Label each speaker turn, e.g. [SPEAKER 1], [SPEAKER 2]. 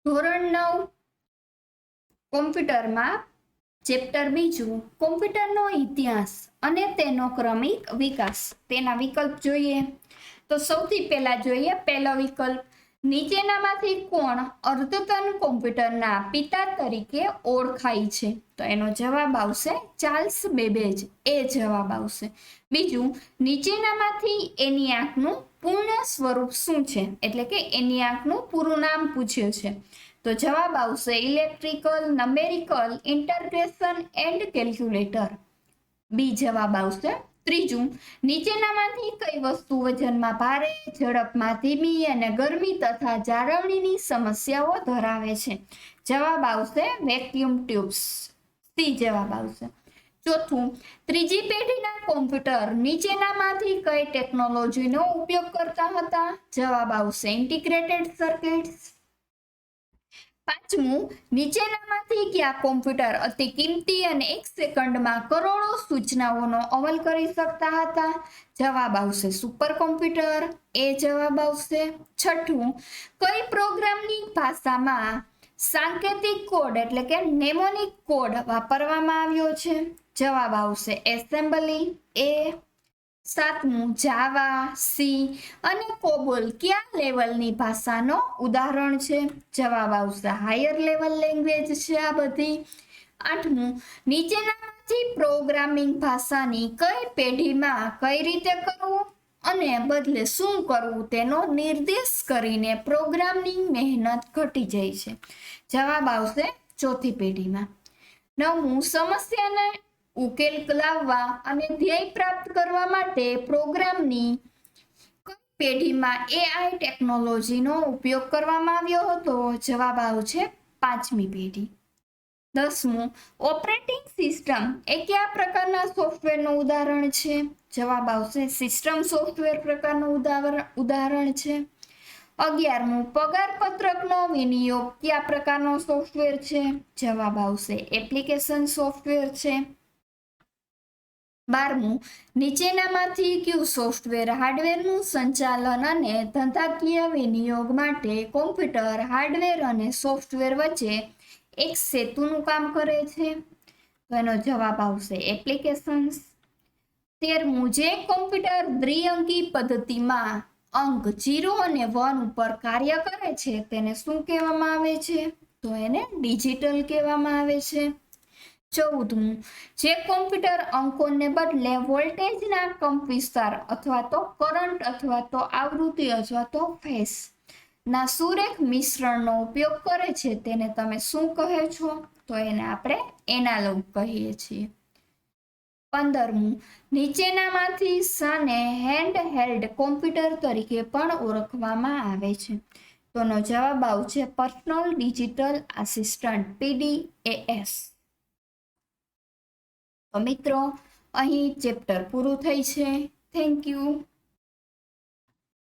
[SPEAKER 1] ધોરણ 9 કોમ્પ્યુટરમાં ચેપ્ટર 2 કોમ્પ્યુટરનો ઇતિહાસ અને તેનો ક્રમિક વિકાસ, તેના વિકલ્પ જોઈએ તો સૌથી પહેલા જોઈએ પહેલો વિકલ્પ, નીચેનામાંથી કોણ અદ્યતન કોમ્પ્યુટરના પિતા તરીકે ઓળખાય છે? તો એનો જવાબ આવશે ચાર્લ્સ બેબેજ, એ જવાબ આવશે. બીજું, નીચેનામાંથી એનિયાકનું પૂર્ણ સ્વરૂપ શું છે? એટલે કે એનિયાકનું પૂરું નામ પૂછ્યું છે. તો જવાબ આવશે ઇલેક્ટ્રિકલ નંબેરિકલ ઇન્ટરગ્રેશન એન્ડ કેલ્ક્યુલેટર, બી જવાબ આવશે. ત્રીજું, નીચેનામાંથી કઈ વસ્તુ વજનમાં ભારે, ઝડપમાં ધીમી અને ગરમી તથા જાળવણીની સમસ્યાઓ ધરાવે છે? જવાબ આવશે વેક્યુમ ટ્યુબ્સ, સી જવાબ આવશે. ચોથું, ત્રીજી પેઢીના કોમ્પ્યુટર નીચેનામાંથી કઈ ટેકનોલોજીનો ઉપયોગ કરતા હતા? જવાબ આવશે ઇન્ટિગ્રેટેડ સર્કિટ્સ. પાંચમું, નીચેનામાંથી કયા કોમ્પ્યુટર અતિ કિંમતી અને 1 સેકન્ડમાં કરોડો સૂચનાઓનો અમલ કરી શકતા હતા? જવાબ આવશે સુપર કોમ્પ્યુટર, એ જવાબ આવશે. છઠ્ઠું, કઈ પ્રોગ્રામિંગ ભાષામાં સાંકેતિક કોડ એટલે કે નેમોનિક કોડ વાપરવામાં આવ્યો છે? જવાબ આવશે એસેમ્બલી, એ. સાતમું, જાવા, સી અને કોબોલ કયા લેવલની ભાષાનો ઉદાહરણ છે? જવાબ આવશે હાયર લેવલ લેંગ્વેજ છે આ બધી. આઠમું, નીચેનામાંથી પ્રોગ્રામિંગ ભાષાની કઈ પેઢીમાં કઈ રીતે કરવું અને બદલે શું કરવું તેનો નિર્દેશ કરીને પ્રોગ્રામિંગ મહેનત ઘટી જાય છે? જવાબ આવશે ચોથી પેઢીમાં. નવમું, સમસ્યાને ઉકેલ લાવવા અને ધ્યેય પ્રાપ્ત કરવા માટે પ્રોગ્રામની કઈ પેઢીમાં એઆઈ ટેકનોલોજીનો ઉપયોગ કરવામાં આવ્યો હતો? જવાબ આવશે પાંચમી પેઢી. દસમું, ઓપરેટિંગ સિસ્ટમ એ કયા પ્રકારના સોફ્ટવેરનું ઉદાહરણ છે? જવાબ આવશે સિસ્ટમ સોફ્ટવેર પ્રકારનું ઉદાહરણ છે. 11મું, પગાર પત્રકનો વિનિયોગ કયા પ્રકારનો સોફ્ટવેર છે? જવાબ આવશે એપ્લિકેશન સોફ્ટવેર છે. 12મું, નીચેનામાંથી કયું સોફ્ટવેર હાર્ડવેરનું સંચાલન અને ધંધાકીય વિનિયોગ માટે કોમ્પ્યુટર હાર્ડવેર અને સોફ્ટવેર વચ્ચે એક સેતુનું કામ કરે છે? તો એનો જવાબ આવશે એપ્લિકેશન્સ. 13મું, જે કોમ્પ્યુટર દ્વિઅંકી પદ્ધતિમાં અંક 0 અને 1 ઉપર કાર્ય કરે છે તેને શું કહેવામાં આવે છે? તો એને ડિજિટલ કહેવામાં આવે છે. 14મું, જે કોમ્પ્યુટર અંકોને બદલે વોલ્ટેજના કંપવિસ્તાર અથવા તો કરંટ અથવા તો આવૃત્તિ અથવા તો ફેઝ ના સુરેખ મિશ્રણનો ઉપયોગ કરે છે તેને તમે શું કહે છો? તો એને આપણે એનાલોગ કહીએ છીએ. 15મું, નીચેનામાંથી શાને હેન્ડ હેલ્ડ કોમ્પ્યુટર તરીકે પણ ઓળખવામાં આવે છે? તોનો જવાબ આવશે પર્સનલ ડિજિટલ આસિસ્ટન્ટ, PDAS. તો મિત્રો, અહીં ચેપ્ટર પૂરું થઈ છે. Thank you.